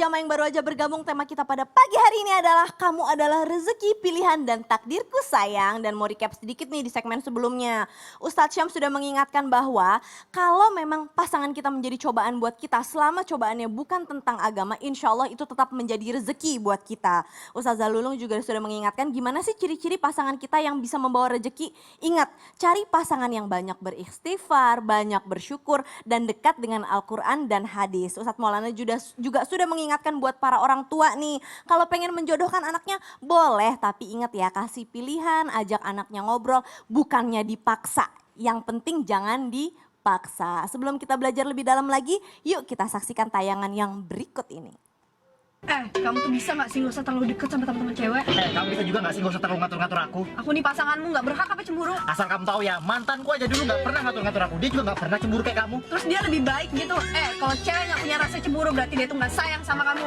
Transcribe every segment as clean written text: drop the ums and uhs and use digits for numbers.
Jamaah yang baru aja bergabung, tema kita pada pagi hari ini adalah kamu adalah rezeki, pilihan, dan takdirku sayang. Dan mau recap sedikit nih di segmen sebelumnya. Ustadz Syam sudah mengingatkan bahwa kalau memang pasangan kita menjadi cobaan buat kita, selama cobaannya bukan tentang agama, insya Allah itu tetap menjadi rezeki buat kita. Ustazah Lulung juga sudah mengingatkan gimana sih ciri-ciri pasangan kita yang bisa membawa rezeki. Ingat, cari pasangan yang banyak beristighfar, banyak bersyukur, dan dekat dengan Al-Quran dan hadis. Ustadz Maulana juga sudah mengingatkan buat para orang tua nih, kalau pengen menjodohkan anaknya boleh, tapi ingat ya, kasih pilihan, ajak anaknya ngobrol, bukannya dipaksa. Yang penting jangan dipaksa. Sebelum kita belajar lebih dalam lagi, yuk kita saksikan tayangan yang berikut ini. Kamu tuh bisa gak sih gak usah terlalu deket sama teman-teman cewek? Kamu bisa juga gak sih gak usah terlalu ngatur-ngatur aku? Aku nih pasanganmu gak berhak apa cemburu? Asal kamu tahu ya, mantanku aja dulu gak pernah ngatur-ngatur aku. Dia juga gak pernah cemburu kayak kamu. Terus dia lebih baik gitu. Kalau cewek gak punya rasa cemburu berarti dia tuh gak sayang sama kamu.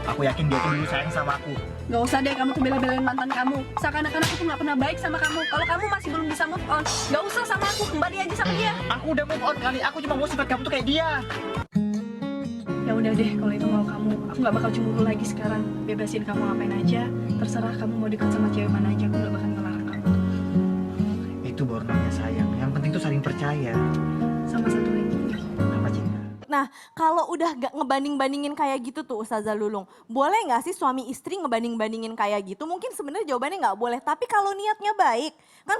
Aku yakin dia tuh dulu sayang sama aku. Gak usah deh kamu tuh bela-belain mantan kamu. Seakan-akan aku tuh gak pernah baik sama kamu. Kalau kamu masih belum bisa move on, gak usah sama aku, kembali aja sama dia. Aku udah move on kali, aku cuma mau sifat kamu tuh kayak dia. Ya udah deh, kalau itu mau kamu, aku gak bakal cemburu lagi sekarang. Bebasin kamu ngapain aja, terserah kamu mau deket sama cewek mana aja, aku gak bakal ngelarang kamu. Itu baru namanya sayang, yang penting tuh saling percaya. Sama satu lagi. Apa cinta? Nah, kalau udah gak ngebanding-bandingin kayak gitu tuh Ustazah Lulung, boleh gak sih suami istri ngebanding-bandingin kayak gitu? Mungkin sebenarnya jawabannya gak boleh, tapi kalau niatnya baik, kan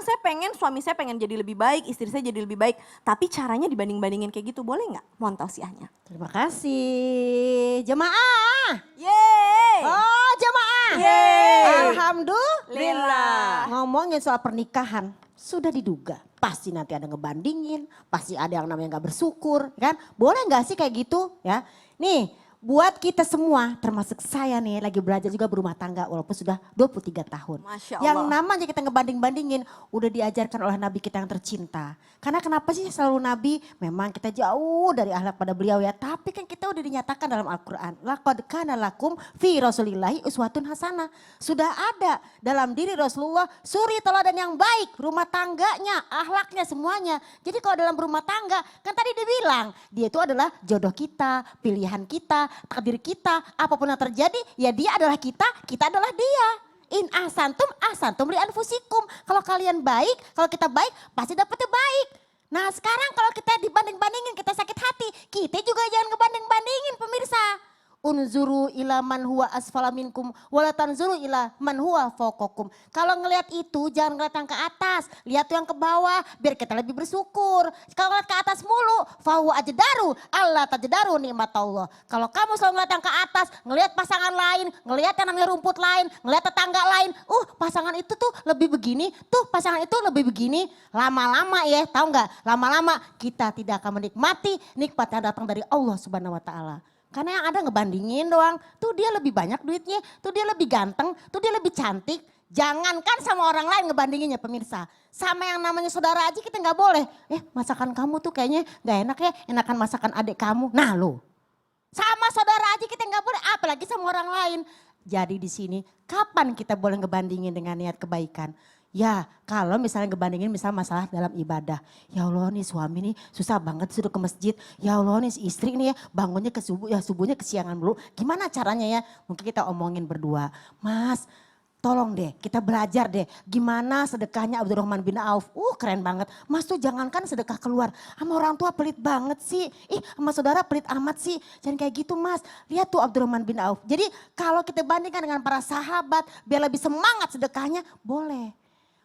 suami saya pengen jadi lebih baik, istri saya jadi lebih baik, tapi caranya dibanding-bandingin kayak gitu, boleh gak? Mohon tausiahnya. Terima kasih. Jemaah. Yeay! Oh, jemaah. Yeay! Alhamdulillah. Ngomongin soal pernikahan, sudah diduga. Pasti nanti ada ngebandingin, pasti ada yang namanya nggak bersyukur, kan? Boleh nggak sih kayak gitu, ya? Nih, buat kita semua, termasuk saya nih, lagi belajar juga berumah tangga walaupun sudah 23 tahun. Masya Allah. Yang namanya kita ngebanding-bandingin, udah diajarkan oleh Nabi kita yang tercinta. Karena kenapa sih selalu Nabi, memang kita jauh dari akhlak pada beliau ya, tapi kan kita udah dinyatakan dalam Al-Quran. Laqad kana lakum fi rasulillahi uswatun hasanah. Sudah ada dalam diri Rasulullah suri teladan yang baik, rumah tangganya, akhlaknya semuanya. Jadi kalau dalam rumah tangga, kan tadi dibilang, dia itu adalah jodoh kita, pilihan kita, takdir kita, apapun yang terjadi, ya dia adalah kita adalah dia. In ahsantum li anfusikum. Kalau kalian baik, kalau kita baik, pasti dapetnya baik. Nah sekarang kalau kita dibanding-bandingin, kita sakit hati, kita juga jangan ngebanding-bandingin pemirsa. Unzuru ila man huwa asfala minkum wala tanzuru ila man huwa fawqakum. Kalau ngelihat itu jangan ngeliat yang ke atas, lihat yang ke bawah biar kita lebih bersyukur. Kalau ngeliat ke atas mulu, fahu ajdaru Allah tajdaru nikmatallah. Kalau kamu selalu ngeliat yang ke atas, ngelihat pasangan lain, ngelihat yang namanya rumput lain, ngelihat tetangga lain, pasangan itu tuh lebih begini, tuh pasangan itu lebih begini. Lama-lama ya, tahu nggak? Lama-lama kita tidak akan menikmati nikmat yang datang dari Allah Subhanahu wa taala. Karena yang ada ngebandingin doang, tuh dia lebih banyak duitnya, tuh dia lebih ganteng, tuh dia lebih cantik. Jangankan sama orang lain ngebandinginnya pemirsa. Sama yang namanya saudara aja kita nggak boleh. Masakan kamu tuh kayaknya nggak enak ya, enakan masakan adik kamu. Nah lo, sama saudara aja kita nggak boleh, apalagi sama orang lain. Jadi di sini kapan kita boleh ngebandingin dengan niat kebaikan? Ya kalau misalnya ngebandingin misalnya masalah dalam ibadah. Ya Allah nih suami nih susah banget suruh ke masjid. Ya Allah nih istri nih ya bangunnya ke subuh, ya subuhnya kesiangan dulu. Gimana caranya ya? Mungkin kita omongin berdua. Mas tolong deh kita belajar deh gimana sedekahnya Abdurrahman bin Auf. Keren banget. Mas tuh jangankan sedekah keluar. Sama orang tua pelit banget sih. Sama saudara pelit amat sih. Jangan kayak gitu mas. Lihat tuh Abdurrahman bin Auf. Jadi kalau kita bandingkan dengan para sahabat biar lebih semangat sedekahnya boleh.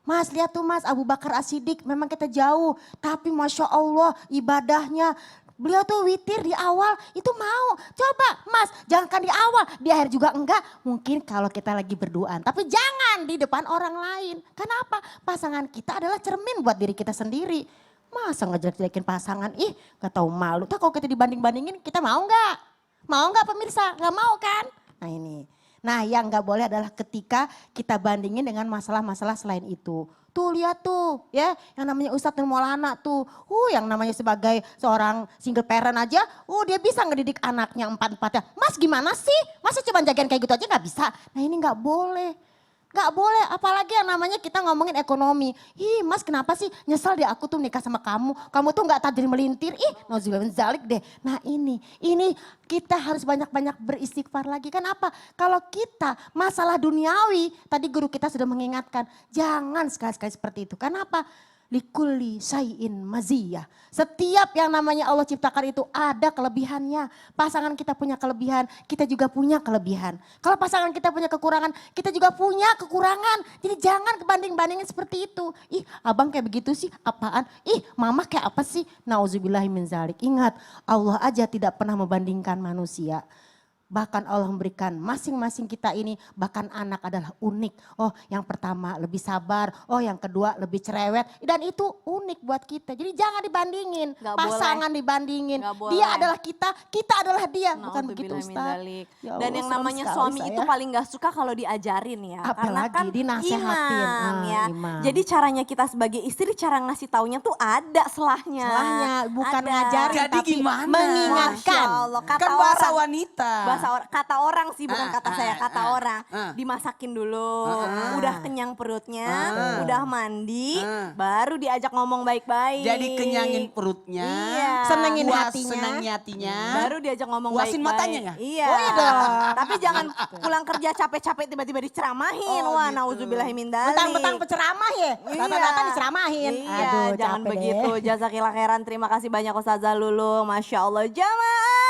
Mas lihat tuh mas Abu Bakar As-Siddiq memang kita jauh tapi Masya Allah ibadahnya beliau tuh witir di awal itu mau. Coba mas jangankan di awal di akhir juga enggak. Mungkin kalau kita lagi berduaan tapi jangan di depan orang lain. Kenapa? Pasangan kita adalah cermin buat diri kita sendiri. Masa ngejelek-jelekin pasangan gak tahu malu. Tuh kalau kita dibanding-bandingin kita mau enggak? Mau enggak pemirsa? Gak mau kan? Nah ini. Nah yang gak boleh adalah ketika kita bandingin dengan masalah-masalah selain itu. Tuh lihat tuh ya yang namanya Ustadz Nur Maulana tuh. Yang namanya sebagai seorang single parent aja. Dia bisa ngedidik anaknya empat-empatnya. Mas gimana sih? Masa cuma jagain kayak gitu aja gak bisa? Nah ini gak boleh. Gak boleh, apalagi yang namanya kita ngomongin ekonomi. Ih mas kenapa sih nyesel deh aku tuh nikah sama kamu. Kamu tuh gak tajir melintir. Ih nauzubillah min dzalik deh. Nah ini kita harus banyak-banyak beristighfar lagi. Kan apa? Kalau kita masalah duniawi, tadi guru kita sudah mengingatkan. Jangan sekali-sekali seperti itu. Kenapa? Likulli syai'in maziyah. Setiap yang namanya Allah ciptakan itu ada kelebihannya. Pasangan kita punya kelebihan, kita juga punya kelebihan. Kalau pasangan kita punya kekurangan, kita juga punya kekurangan. Jadi jangan kebanding-bandingin seperti itu. Ih abang kayak begitu sih, apaan? Ih mama kayak apa sih? Nauzubillahi min dzalik. Ingat, Allah aja tidak pernah membandingkan manusia. Bahkan Allah memberikan masing-masing kita ini, bahkan anak adalah unik. Oh yang pertama lebih sabar, oh yang kedua lebih cerewet. Dan itu unik buat kita. Jadi jangan dibandingin, Gak pasangan boleh. dibandingin. Gak boleh. Dia adalah kita adalah dia. Bukan begitu Nauzubillah min Ustaz. dzalik. Ya Allah, Dan yang serem namanya sekali suami saya. itu paling gak suka kalau diajarin ya. Karena Apalagi kan dinasehatin. imam ya. Imam. Jadi caranya kita sebagai istri, cara ngasih taunya tuh ada selahnya. Selahnya bukan Ada. ngajarin Jadi tapi gimana? mengingatkan. Masya Allah, kata Kan bahasa orang. wanita. Kata orang sih bukan kata saya, kata orang. Dimasakin dulu, udah kenyang perutnya, udah mandi, baru diajak ngomong baik-baik. Jadi kenyangin perutnya. Iya. Senengin puas hatinya. senangin hatinya. Baru diajak ngomong Puasin baik-baik. matanya ya? Iya. Oh iya dong. Tapi jangan pulang kerja capek-capek tiba-tiba diceramahin. Oh, Wah, gitu. nauzubillahi min dzalik. Mentang-mentang penceramah ya, datang-datang diceramahin. Iya, Aduh, jangan capek begitu. deh. Jazakillah khairan. Terima kasih banyak Ustazah Lulu. Masya Allah jamaah.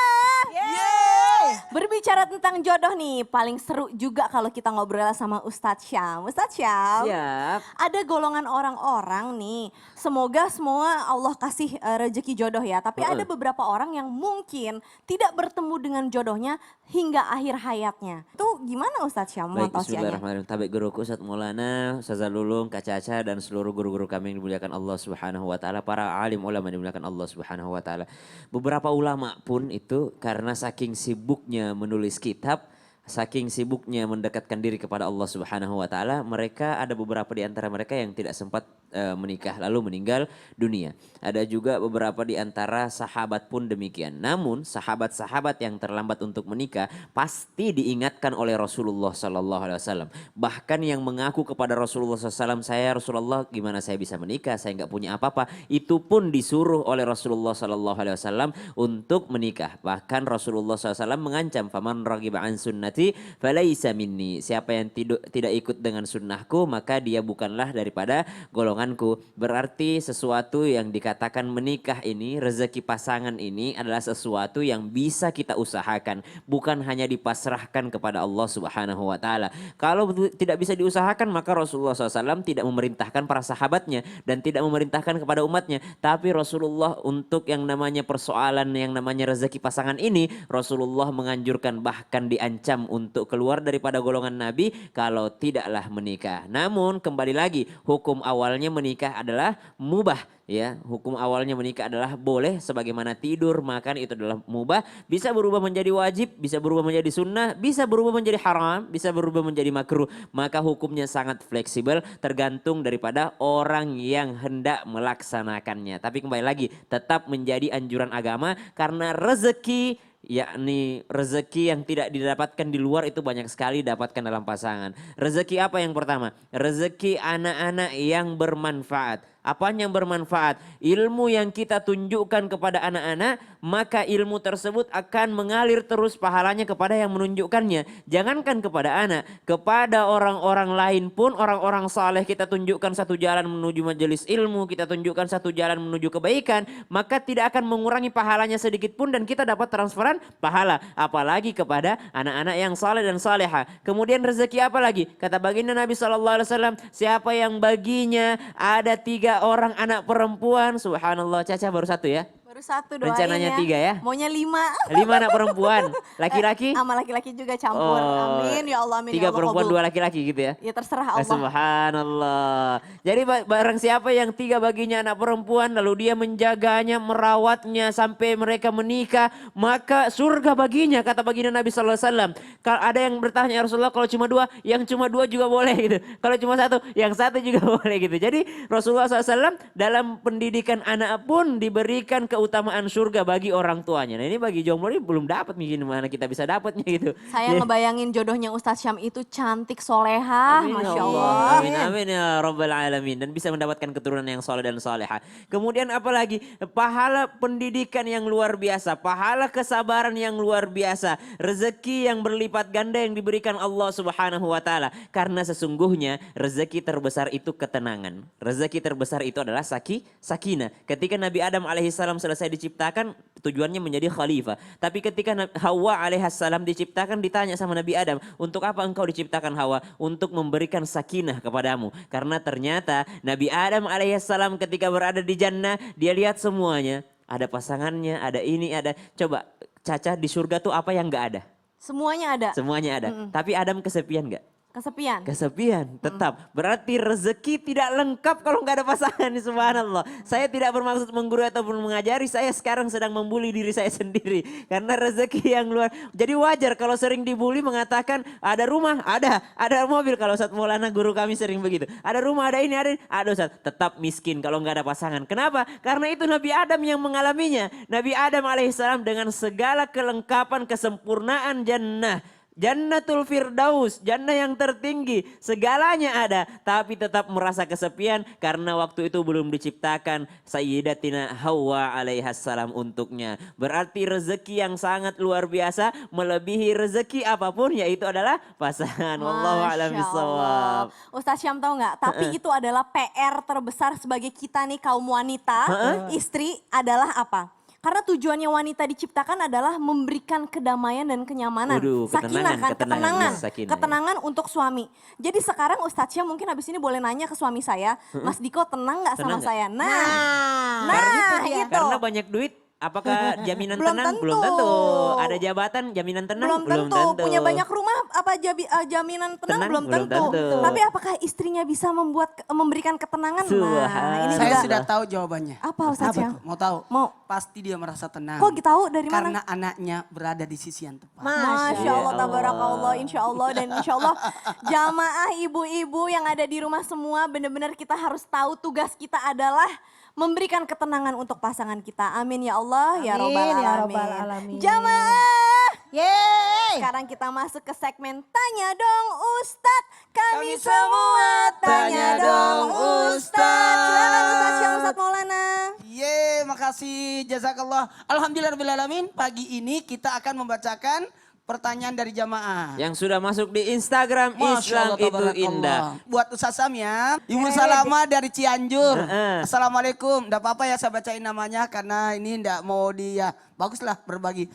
Berbicara tentang jodoh nih, paling seru juga kalau kita ngobrol sama Ustadz Syam. Ustadz Syam, Siap. ada golongan orang-orang nih, semoga semua Allah kasih rezeki jodoh ya. Tapi ada beberapa orang yang mungkin tidak bertemu dengan jodohnya hingga akhir hayatnya. Itu gimana Ustadz Syam? Baik, Mohon tausiahnya. bismillahirrahmanirrahim. Tabik guruku Ustaz Maulana, Ustazah Lulung, Kak Caca dan seluruh guru-guru kami yang dimuliakan Allah Subhanahu wa taala, para alim ulama yang dimuliakan Allah Subhanahu wa taala. Beberapa ulama pun itu karena saking sibuknya menulis kitab, saking sibuknya mendekatkan diri kepada Allah Subhanahu wa taala, mereka ada beberapa di antara mereka yang tidak sempat menikah lalu meninggal dunia. Ada juga beberapa di antara sahabat pun demikian. Namun sahabat-sahabat yang terlambat untuk menikah pasti diingatkan oleh Rasulullah sallallahu alaihi wasallam. Bahkan yang mengaku kepada Rasulullah SAW, saya Rasulullah gimana saya bisa menikah, saya nggak punya apa-apa, itu pun disuruh oleh Rasulullah sallallahu alaihi wasallam untuk menikah. Bahkan Rasulullah SAW mengancam, faman raghiba an sunnati falaisa minni. Siapa yang tidak ikut dengan sunnahku maka dia bukanlah daripada golonganku. Berarti sesuatu yang dikatakan menikah ini, rezeki pasangan ini adalah sesuatu yang bisa kita usahakan, bukan hanya dipasrahkan kepada Allah Subhanahu wa taala. Kalau tidak bisa diusahakan maka Rasulullah SAW tidak memerintahkan para sahabatnya dan tidak memerintahkan kepada umatnya. Tapi Rasulullah untuk yang namanya persoalan yang namanya rezeki pasangan ini, Rasulullah menganjurkan bahkan diancam untuk keluar daripada golongan Nabi kalau tidaklah menikah. Namun kembali lagi, hukum awalnya menikah adalah mubah ya. Hukum awalnya menikah adalah boleh, sebagaimana tidur, makan itu adalah mubah, bisa berubah menjadi wajib, bisa berubah menjadi sunnah, bisa berubah menjadi haram, bisa berubah menjadi makruh. Maka hukumnya sangat fleksibel tergantung daripada orang yang hendak melaksanakannya. Tapi kembali lagi tetap menjadi anjuran agama karena rezeki, yakni rezeki yang tidak didapatkan di luar itu banyak sekali dapatkan dalam pasangan. Rezeki apa yang pertama? Rezeki anak-anak yang bermanfaat. Apa yang bermanfaat? Ilmu yang kita tunjukkan kepada anak-anak, maka ilmu tersebut akan mengalir terus pahalanya kepada yang menunjukkannya. Jangankan kepada anak, kepada orang-orang lain pun, orang-orang saleh kita tunjukkan satu jalan menuju majelis ilmu, kita tunjukkan satu jalan menuju kebaikan, maka tidak akan mengurangi pahalanya sedikit pun dan kita dapat transferan pahala. Apalagi kepada anak-anak yang saleh dan saleha. Kemudian rezeki apa lagi? Kata baginda Nabi SAW, siapa yang baginya ada 3 orang anak perempuan, subhanallah, Caca baru 1 ya? Baru 1 doain Rencananya ya. 3 ya? Maunya 5. 5 anak perempuan, laki-laki? Sama laki-laki juga campur. Amin ya Allah, amin 3 ya Allah. perempuan, kabul. 2 laki-laki gitu ya? Ya terserah Allah. Subhanallah. Jadi barang siapa yang 3 baginya anak perempuan lalu dia menjaganya, merawatnya sampai mereka menikah, maka surga baginya, kata baginda Nabi SAW. Kalau ada yang bertanya, ya Rasulullah kalau cuma 2, yang cuma 2 juga boleh gitu. Kalau cuma 1, yang 1 juga boleh gitu. Jadi Rasulullah SAW dalam pendidikan anak pun diberikan keutamaan keutamaan surga bagi orang tuanya. Nah ini bagi jomblo ini belum dapat mungkin mana kita bisa dapatnya gitu. Saya ngebayangin jodohnya Ustadz Syam itu cantik, solehah, Amin ya Masya Allah. Allah. Amin amin ya Rabbal Alamin. Dan bisa mendapatkan keturunan yang soleh dan soleha. Kemudian apalagi pahala pendidikan yang luar biasa. Pahala kesabaran yang luar biasa. Rezeki yang berlipat ganda yang diberikan Allah Subhanahu wa Ta'ala. Karena sesungguhnya rezeki terbesar itu ketenangan. Rezeki terbesar itu adalah sakinah. Ketika Nabi Adam alaihissalam selesai diciptakan, tujuannya menjadi khalifah. Tapi ketika Hawa alaihissalam diciptakan, ditanya sama Nabi Adam, untuk apa engkau diciptakan Hawa? Untuk memberikan sakinah kepadamu. Karena ternyata Nabi Adam alaihissalam ketika berada di jannah, dia lihat semuanya. Ada pasangannya, ada ini, ada. Coba Caca, di surga tuh apa yang gak ada? Semuanya ada. Semuanya ada. Tapi Adam kesepian gak? Kesepian. Kesepian, tetap. Berarti rezeki tidak lengkap kalau nggak ada pasangan, subhanallah. Saya tidak bermaksud menggurui ataupun mengajari, saya sekarang sedang membuli diri saya sendiri. Karena rezeki yang luar, jadi wajar kalau sering dibully mengatakan ada rumah, ada mobil. Kalau Ustadz Maulana guru kami sering begitu. Ada rumah, ada ini, ada Ustadz. Tetap miskin kalau nggak ada pasangan. Kenapa? Karena itu Nabi Adam yang mengalaminya. Nabi Adam alaihissalam dengan segala kelengkapan, kesempurnaan jannah. Jannatul Firdaus, jannah yang tertinggi, segalanya ada, tapi tetap merasa kesepian karena waktu itu belum diciptakan Sayyidatina Hawa alaihassalam untuknya. Berarti rezeki yang sangat luar biasa, melebihi rezeki apapun, yaitu adalah pasangan. Wallahu a'lam Masya bishawab. Allah. Ustadz Syam tahu nggak? Tapi itu adalah PR terbesar sebagai kita nih kaum wanita, istri adalah apa? Karena tujuannya wanita diciptakan adalah memberikan kedamaian dan kenyamanan. Waduh, Sakinah kan, ketenangan. Sakinah, Ketenangan untuk suami. Jadi sekarang Ustadz Syam mungkin habis ini boleh nanya ke suami saya, Mas Diko tenang nggak sama Tenang nggak? saya? Nah, itu. Karena banyak duit, apakah jaminan Belum tenang? Belum tentu. tentu. Ada jabatan, jaminan tenang? Belum tentu. Punya banyak rumah, apa jaminan tenang? Tenang, Belum belum tentu. tentu. Tapi apakah istrinya bisa memberikan ketenangan? Nah, ini Saya juga. sudah tahu jawabannya. Apa Ustadz Syam? Mau tahu? Mau. Pasti dia merasa tenang. Kok tahu dari mana? Karena anaknya berada di sisi yang tepat. Masya Allah, Allah. tabarakallah, insya Allah. Dan insya Allah jamaah ibu-ibu yang ada di rumah semua benar-benar kita harus tahu tugas kita adalah memberikan ketenangan untuk pasangan kita. Amin ya Allah, ya Amin, Rabbal ya Alamin. Rabbal Alamin. Jamaah, Yeay. sekarang kita masuk ke segmen Tanya Dong Ustadz. Kami semua tanya dong Ustadz. Silakan Ustadz Syam, Ustadz Maulana. Makasih jazakallah. Alhamdulillahirrahmanirrahim. Pagi ini kita akan membacakan pertanyaan dari jamaah. Yang sudah masuk di Instagram, Masya Islam Allah, itu tabarakallah. indah. Buat Ustaz Sam ya. Ibu Salama dari Cianjur. Heeh. Assalamualaikum. Enggak apa-apa ya saya bacain namanya karena ini enggak mau dia. Baguslah berbagi.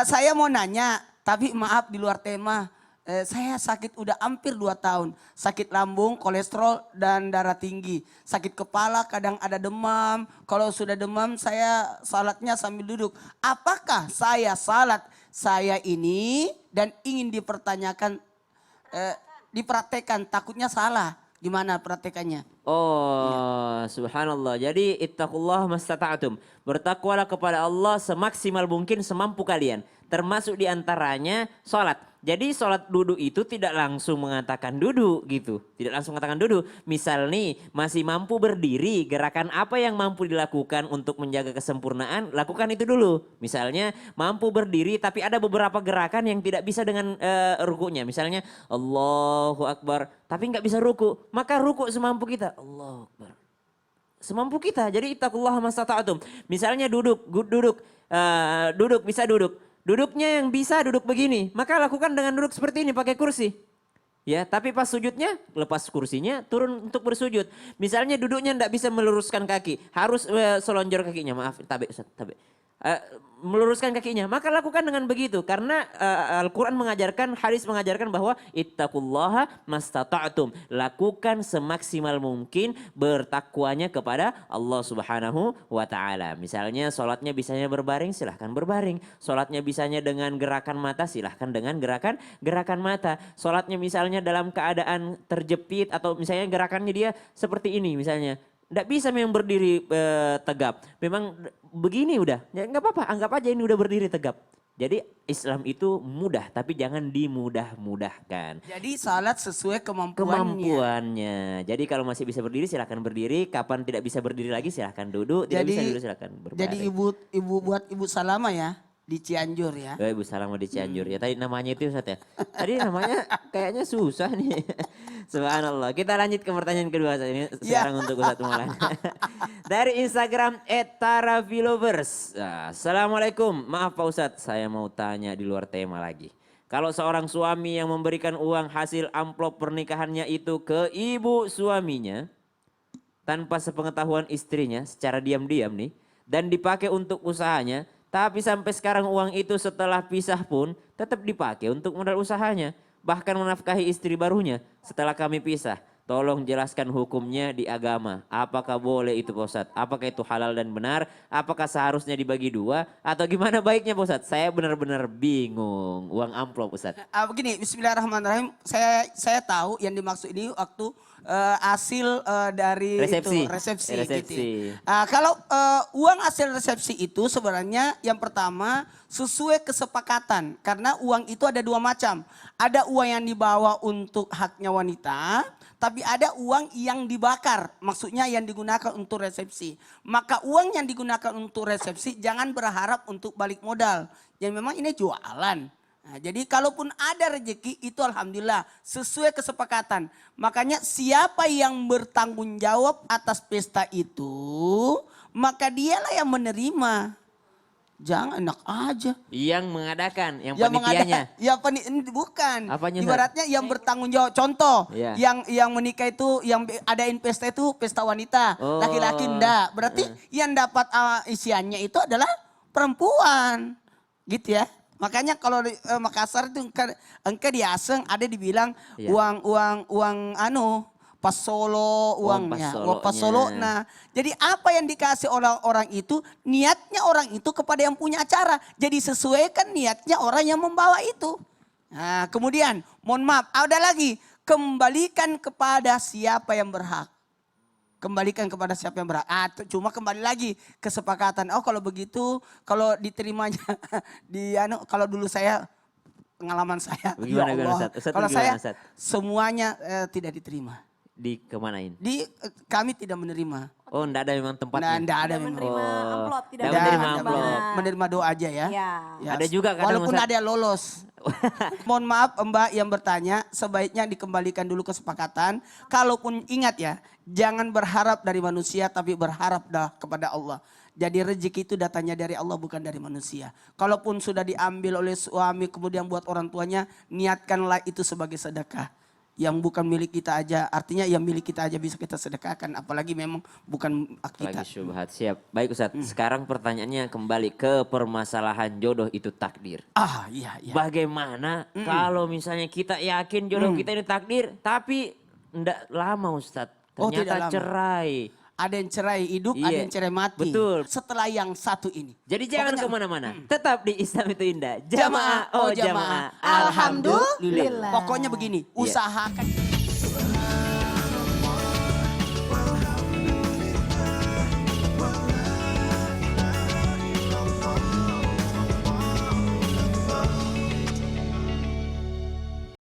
Saya mau nanya, tapi maaf di luar tema. Saya sakit udah hampir 2 tahun. Sakit lambung, kolesterol, dan darah tinggi. Sakit kepala, kadang ada demam. Kalau sudah demam saya salatnya sambil duduk. Apakah saya salat saya ini dan ingin dipertanyakan, dipraktekan, takutnya salah. Gimana praktekannya? Oh, subhanallah. Jadi ittaqullah mastata'tum. Bertakwalah kepada Allah semaksimal mungkin semampu kalian. Termasuk diantaranya sholat. Jadi sholat duduk itu tidak langsung mengatakan duduk gitu. Tidak langsung mengatakan duduk. Misal nih masih mampu berdiri, gerakan apa yang mampu dilakukan untuk menjaga kesempurnaan, lakukan itu dulu. Misalnya mampu berdiri tapi ada beberapa gerakan yang tidak bisa dengan rukunya. Misalnya Allahu Akbar tapi nggak bisa ruku. Maka ruku semampu kita. Allahu Akbar. Semampu kita. Jadi ittaqullah mastata'tum. Misalnya duduk bisa duduk. Duduknya yang bisa duduk begini, maka lakukan dengan duduk seperti ini pakai kursi. Ya, tapi pas sujudnya lepas kursinya turun untuk bersujud. Misalnya duduknya tidak bisa meluruskan kaki, harus selonjor kakinya. Maaf, tabe Ustaz, tabe. Meluruskan kakinya, maka lakukan dengan begitu karena Al-Qur'an mengajarkan, hadis mengajarkan bahwa ittaqullaha mastata'tum, lakukan semaksimal mungkin bertakwanya kepada Allah Subhanahu wa taala. Misalnya salatnya bisanya berbaring, silahkan berbaring. Salatnya bisanya dengan gerakan mata, silahkan dengan gerakan mata. Salatnya misalnya dalam keadaan terjepit atau misalnya gerakannya dia seperti ini misalnya. Nggak bisa memang berdiri tegap. Memang begini udah. Ya nggak apa-apa, anggap aja ini udah berdiri tegap. Jadi Islam itu mudah tapi jangan dimudah-mudahkan. Jadi salat sesuai kemampuannya. Kemampuannya. Jadi kalau masih bisa berdiri silahkan berdiri, kapan tidak bisa berdiri lagi silahkan duduk, tidak bisa duduk silahkan berbaring. Jadi ibu Salama ya di Cianjur ya. Oh, Ibu Salama di Cianjur ya. Tadi namanya itu Ustaz ya. Tadi namanya kayaknya susah nih. Subhanallah. Kita lanjut ke pertanyaan kedua Ustaz ini sekarang untuk Ustaz Maulana. Dari Instagram @taravilovers. Nah, Assalamualaikum. Maaf Pak Ustadz, saya mau tanya di luar tema lagi. Kalau seorang suami yang memberikan uang hasil amplop pernikahannya itu ke ibu suaminya tanpa sepengetahuan istrinya secara diam-diam nih dan dipakai untuk usahanya, tapi sampai sekarang uang itu setelah pisah pun tetap dipakai untuk modal usahanya. Bahkan menafkahi istri barunya setelah kami pisah. Tolong jelaskan hukumnya di agama. Apakah boleh itu Pak Ustadz? Apakah itu halal dan benar? Apakah seharusnya dibagi dua? Atau gimana baiknya Pak Ustadz? Saya benar-benar bingung. Uang amplop Ustadz. Begini, Bismillahirrahmanirrahim. Saya tahu yang dimaksud ini waktu hasil dari Resepsi. itu, resepsi. Resepsi. Gitu. Kalau uang hasil resepsi itu sebenarnya yang pertama sesuai kesepakatan. Karena uang itu ada dua macam. Ada uang yang dibawa untuk haknya wanita. Tapi ada uang yang dibakar, maksudnya yang digunakan untuk resepsi. Maka uang yang digunakan untuk resepsi jangan berharap untuk balik modal. Jadi memang ini jualan. Nah, jadi kalaupun ada rezeki itu alhamdulillah sesuai kesepakatan. Makanya siapa yang bertanggung jawab atas pesta itu, maka dialah yang menerima. Jangan enak aja. Yang mengadakan, yang panitianya. Bukan. Apanya, Ustaz? Ibaratnya yang bertanggung jawab. Contoh, Iya. yang menikah itu, yang adain pesta itu pesta wanita. Oh. Laki-laki enggak. Berarti yang dapat isiannya itu adalah perempuan. Gitu ya. Makanya kalau di Makassar itu engke di Aseng ada dibilang Iya. uang pas solo uangnya, pas solo. solonya. Nah, jadi apa yang dikasih orang-orang itu niatnya orang itu kepada yang punya acara. Jadi sesuaikan niatnya orang yang membawa itu. Nah, kemudian mohon maaf, ada lagi kembalikan kepada siapa yang berhak. Kembalikan kepada siapa yang berhak. Cuma kembali lagi kesepakatan. Oh, kalau begitu, kalau diterimanya kalau dulu saya pengalaman saya, Bagaimana, ya Allah, Ustaz? Ustaz kalau bagaimana, saya Ustaz? semuanya tidak diterima. Kemanain? Kami tidak menerima. Oh, enggak ada memang tempatnya. Enggak ada Tidak memang. menerima amplop, tidak Tidak menerima menerima amplop. sumbangan. Menerima doa aja ya. Ya. Ada juga kadang, Walaupun Ustaz. ada yang lolos. Mohon maaf Mbak yang bertanya, sebaiknya dikembalikan dulu kesepakatan. Kalaupun ingat ya, jangan berharap dari manusia tapi berharap kepada Allah. Jadi rezeki itu datanya dari Allah bukan dari manusia. Kalaupun sudah diambil oleh suami kemudian buat orang tuanya, niatkanlah itu sebagai sedekah. Yang bukan milik kita aja, artinya yang milik kita aja bisa kita sedekahkan. Apalagi memang bukan hak kita. Lagi syubhat. Siap. Baik Ustadz, sekarang pertanyaannya kembali ke permasalahan jodoh itu takdir. Iya. Bagaimana kalau misalnya kita yakin jodoh kita ini takdir, tapi enggak lama Ustadz. Oh, Ternyata tidak lama. cerai. Ada yang cerai hidup, Iya, ada yang cerai mati. betul. Setelah yang satu ini. Jadi jangan Pokoknya- kemana-mana. Tetap di Islam itu indah. Jamaah, Jamaah, oh jamaah. Alhamdulillah. Pokoknya begini, Iya. usahakan.